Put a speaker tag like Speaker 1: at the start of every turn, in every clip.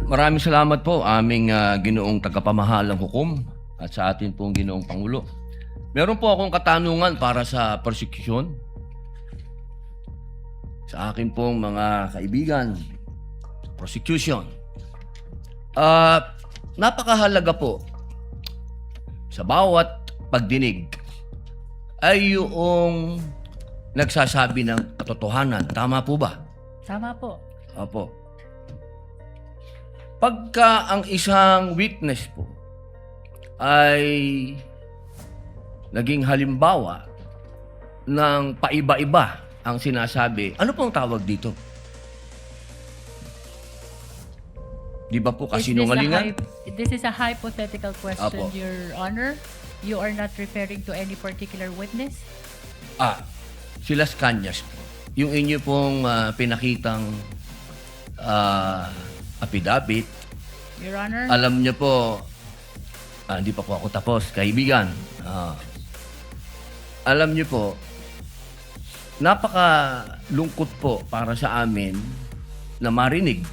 Speaker 1: Maraming salamat po aming ginoong tagapamahalang hukom at sa atin pong ginoong Pangulo. Meron po akong katanungan para sa prosecution. Sa akin pong mga kaibigan, prosecution. Napakahalaga po sa bawat pagdinig ay yung nagsasabi ng katotohanan. Tama po ba?
Speaker 2: Tama po.
Speaker 1: Opo. Pagka ang isang witness po ay naging halimbawa ng paiba-iba ang sinasabi, ano pong tawag dito? Di ba po kasinungalingan?
Speaker 2: This is a hypothetical question,
Speaker 1: Apo.
Speaker 2: Your Honor. You are not referring to any particular witness?
Speaker 1: Si Las Cañas po. Yung inyo pong pinakitang affidavit,
Speaker 2: Your Honor?
Speaker 1: alam niyo po, hindi pa po ako tapos, kaibigan. Alam niyo po, napakalungkot po para sa amin na marinig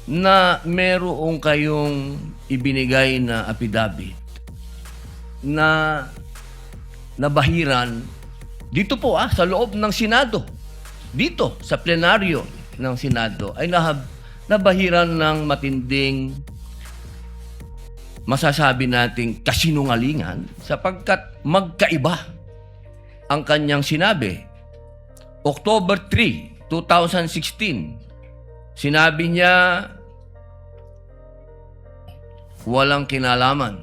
Speaker 1: na merong kayong ibinigay na affidavit na nabahiran dito po sa loob ng Senado. Dito sa plenaryo ng Senado ay nabahiran ng matinding masasabi nating kasinungalingan sapagkat magkaiba ang kanyang sinabi. October 3, 2016, sinabi niya walang kinalaman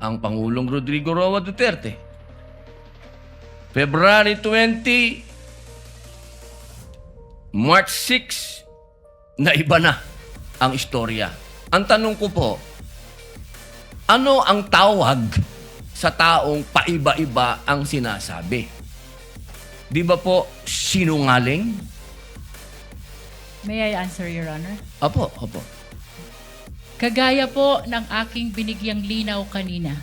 Speaker 1: ang Pangulong Rodrigo Roa Duterte. February 20, March 6, na iba na ang istorya. Ang tanong ko po, ano ang tawag sa taong paiba-iba ang sinasabi? Di ba po sinungaling?
Speaker 2: May I answer, Your Honor?
Speaker 1: Opo.
Speaker 2: Kagaya po ng aking binigyang linaw kanina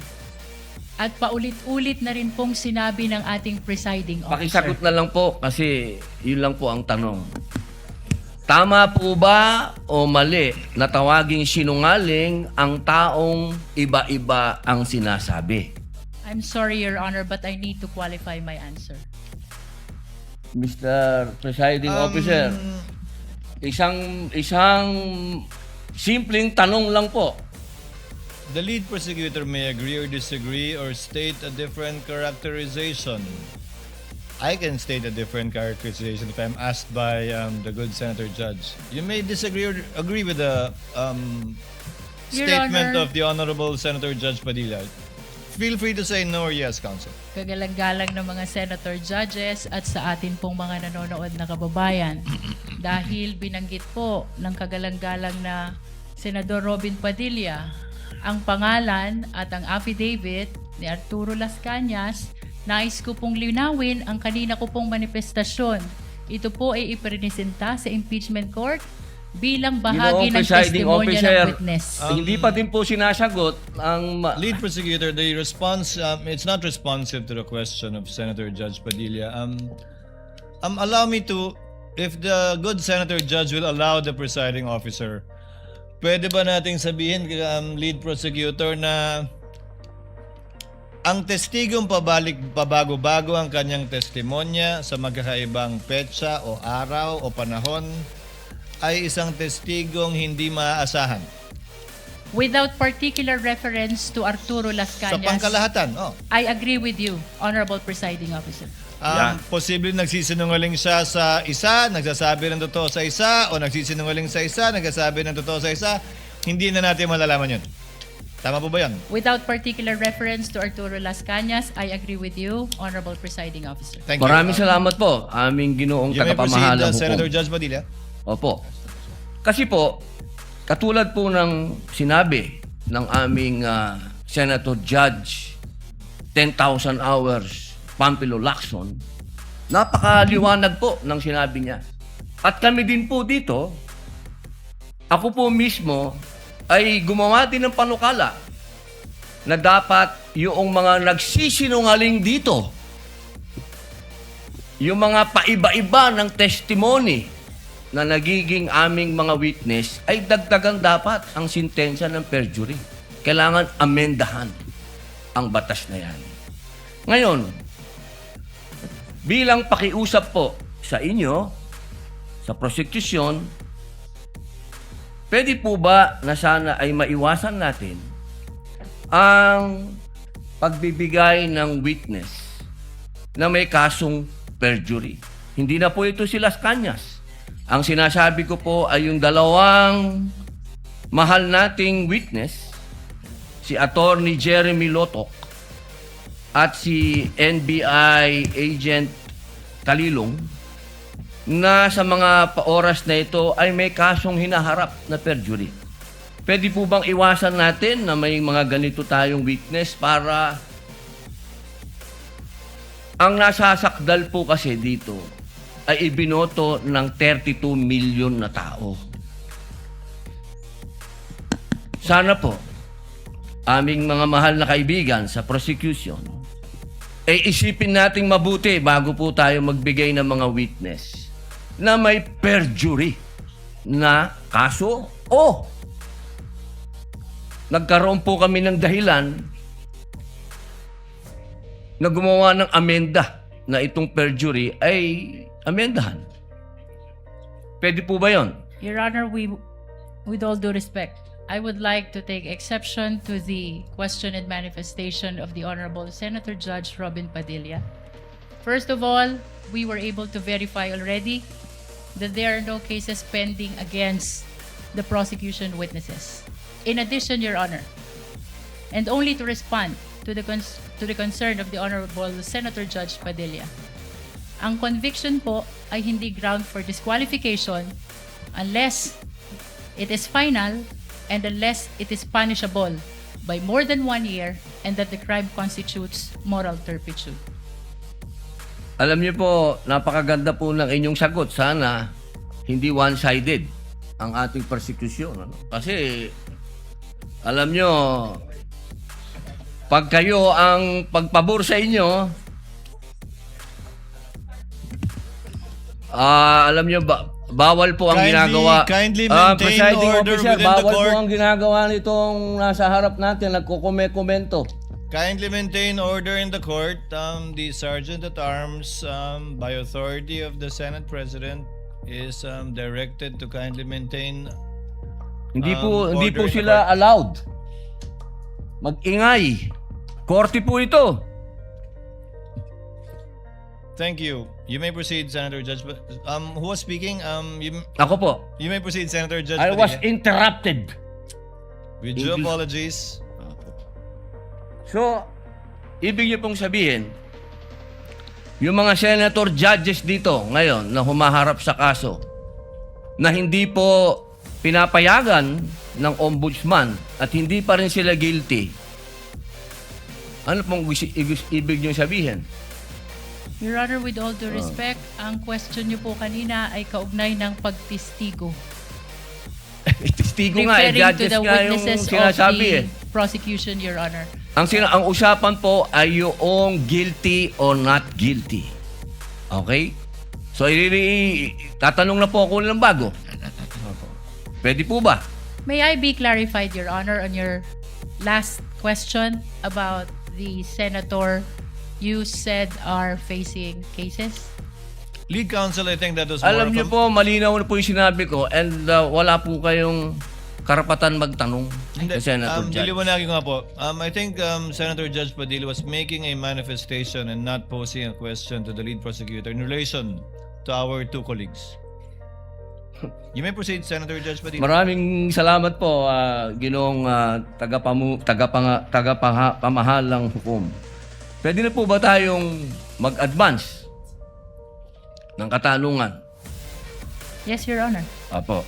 Speaker 2: at paulit-ulit na rin pong sinabi ng ating presiding officer.
Speaker 1: Pakisagot na lang po kasi yun lang po ang tanong. Tama po ba o mali na tawaging sinungaling ang taong iba-iba ang sinasabi?
Speaker 2: I'm sorry, Your Honor, but I need to qualify my answer.
Speaker 1: Mr. Presiding Officer, isang simpleng tanong lang po.
Speaker 3: The lead prosecutor may agree or disagree or state a different characterization. I can state a different characterization if I'm asked by the good Senator Judge. You may disagree or agree with the
Speaker 2: Your
Speaker 3: statement
Speaker 2: Honor.
Speaker 3: of the Honorable Senator Judge Padilla. Feel free to say no or yes, Counsel.
Speaker 2: Kagalang-galang ng mga senator judges at sa atin pong mga nanonood na kababayan. Dahil binanggit po ng kagalang-galang na Senador Robin Padilla ang pangalan at ang affidavit ni Arturo Las Cañas, nais ko pong linawin ang kanina ko pong manifestasyon. Ito po ay ipresenta sa impeachment court bilang bahagi ng testimonya ng witness.
Speaker 1: Hindi pa din po sinasagot ang...
Speaker 3: Lead prosecutor, the response, it's not responsive to the question of Senator Judge Padilla. Allow me to, if the good Senator Judge will allow the presiding officer, pwede ba nating sabihin, lead prosecutor, na ang testigong pabago-bago ang kanyang testimonya sa magkakaibang petsa o araw o panahon ay isang testigong hindi maaasahan?
Speaker 2: Without particular reference to Arturo Las
Speaker 3: Sa
Speaker 2: Cañas,
Speaker 3: pangkalahatan,
Speaker 2: I agree with you, Honorable Presiding Officer.
Speaker 3: Posible nagsisinungaling siya sa isa, nagsasabi ng totoo sa isa, o nagsisinungaling sa isa, nagsasabi ng totoo sa isa, hindi na natin malalaman yun. Tama po ba yan?
Speaker 2: Without particular reference to Arturo Las Cañas, I agree with you, Honorable Presiding Officer.
Speaker 3: Thank you.
Speaker 1: Maraming salamat po, aming ginoong
Speaker 3: You may proceed,
Speaker 1: tagapamahalang
Speaker 3: Senator
Speaker 1: hukom.
Speaker 3: Judge Padilla.
Speaker 1: Opo. Kasi po, katulad po ng sinabi ng aming Senator Judge 10,000 hours Pampilo Lacson, napakaliwanag po ng sinabi niya. At kami din po dito, ako po mismo ay gumawa din ng panukala na dapat yung mga nagsisinungaling dito, yung mga paiba-iba ng testimony na nagiging aming mga witness ay dagdagan dapat ang sintensya ng perjury. Kailangan amendahan ang batas na yan. Ngayon, bilang pakiusap po sa inyo, sa prosecution, pwede po ba na sana ay maiwasan natin ang pagbibigay ng witness na may kasong perjury? Hindi na po ito si Las Cañas. Ang sinasabi ko po ay yung dalawang mahal nating witness, si Attorney Jeremy Lotok at si NBI Agent Talilong, na sa mga oras na ito ay may kasong hinaharap na perjury. Pwede po bang iwasan natin na may mga ganito tayong witness para ang nasasakdal po kasi dito ay ibinoto ng 32 million na tao. Sana po, aming mga mahal na kaibigan sa prosecution, ay isipin nating mabuti bago po tayo magbigay ng mga witness na may perjury na kaso o nagkaroon po kami ng dahilan na gumawa ng amenda na itong perjury ay amendahan. Pwede po ba yun?
Speaker 2: Your Honor, with all due respect, I would like to take exception to the question and manifestation of the Honorable Senator Judge Robin Padilla. First of all, we were able to verify already that there are no cases pending against the prosecution witnesses. In addition, Your Honor, and only to respond to the concern of the Honorable Senator Judge Padilla, ang conviction po ay hindi ground for disqualification unless it is final and unless it is punishable by more than 1 year and that the crime constitutes moral turpitude.
Speaker 1: Alam niyo po, napakaganda po ng inyong sagot. Sana hindi one-sided ang ating persecution. Ano? Kasi, alam niyo, pag kayo ang pagpabor sa inyo, alam niyo, bawal po ang ginagawa.
Speaker 3: Kindly maintain
Speaker 1: Presiding
Speaker 3: order
Speaker 1: officer,
Speaker 3: within the
Speaker 1: bawal
Speaker 3: court.
Speaker 1: po ang ginagawa nitong nasa harap natin, nagkukomento.
Speaker 3: Kindly maintain order in the court. The Sergeant at Arms, by authority of the Senate President, is directed to kindly maintain.
Speaker 1: Hindi po
Speaker 3: order in the
Speaker 1: sila allowed mag-ingay. Korte po ito.
Speaker 3: Thank you. You may proceed, Senator Judge. Who was speaking?
Speaker 1: Ako po.
Speaker 3: You may proceed, Senator Judge.
Speaker 1: I was
Speaker 3: Padilla.
Speaker 1: interrupted.
Speaker 3: With due apologies.
Speaker 1: So, ibig niyo pong sabihin, yung mga senator judges dito ngayon na humaharap sa kaso na hindi po pinapayagan ng ombudsman at hindi pa rin sila guilty, ano pong ibig niyo sabihin?
Speaker 2: Your Honor, with all due respect, ang question niyo po kanina ay kaugnay ng pagtistigo.
Speaker 1: Testigo nga,
Speaker 2: Referring to
Speaker 1: judges
Speaker 2: the
Speaker 1: nga yung
Speaker 2: witnesses of
Speaker 1: sinasabi
Speaker 2: the prosecution, Your Honor.
Speaker 1: Ang usapan po ay yung guilty or not guilty. Okay? So, tatanong na po ako ng bago. Pwede po ba?
Speaker 2: May I be clarified, Your Honor, on your last question about the senator you said are facing cases?
Speaker 3: Lead counsel, I think that was more
Speaker 1: Alam
Speaker 3: of
Speaker 1: niyo
Speaker 3: a-
Speaker 1: po, malinaw na po yung sinabi ko and wala po kayong karapatan magtanong
Speaker 3: Hindi,
Speaker 1: sa Senator Judge.
Speaker 3: diliwanagin ko nga po. I think Senator Judge Padilla was making a manifestation and not posing a question to the lead prosecutor in relation to our two colleagues. You may proceed, Senator Judge Padilla.
Speaker 1: Maraming salamat po, Ginoong tagapamahalang hukom. Pwede na po ba tayong mag-advance ng katanungan?
Speaker 2: Yes, Your Honor.
Speaker 1: Apo.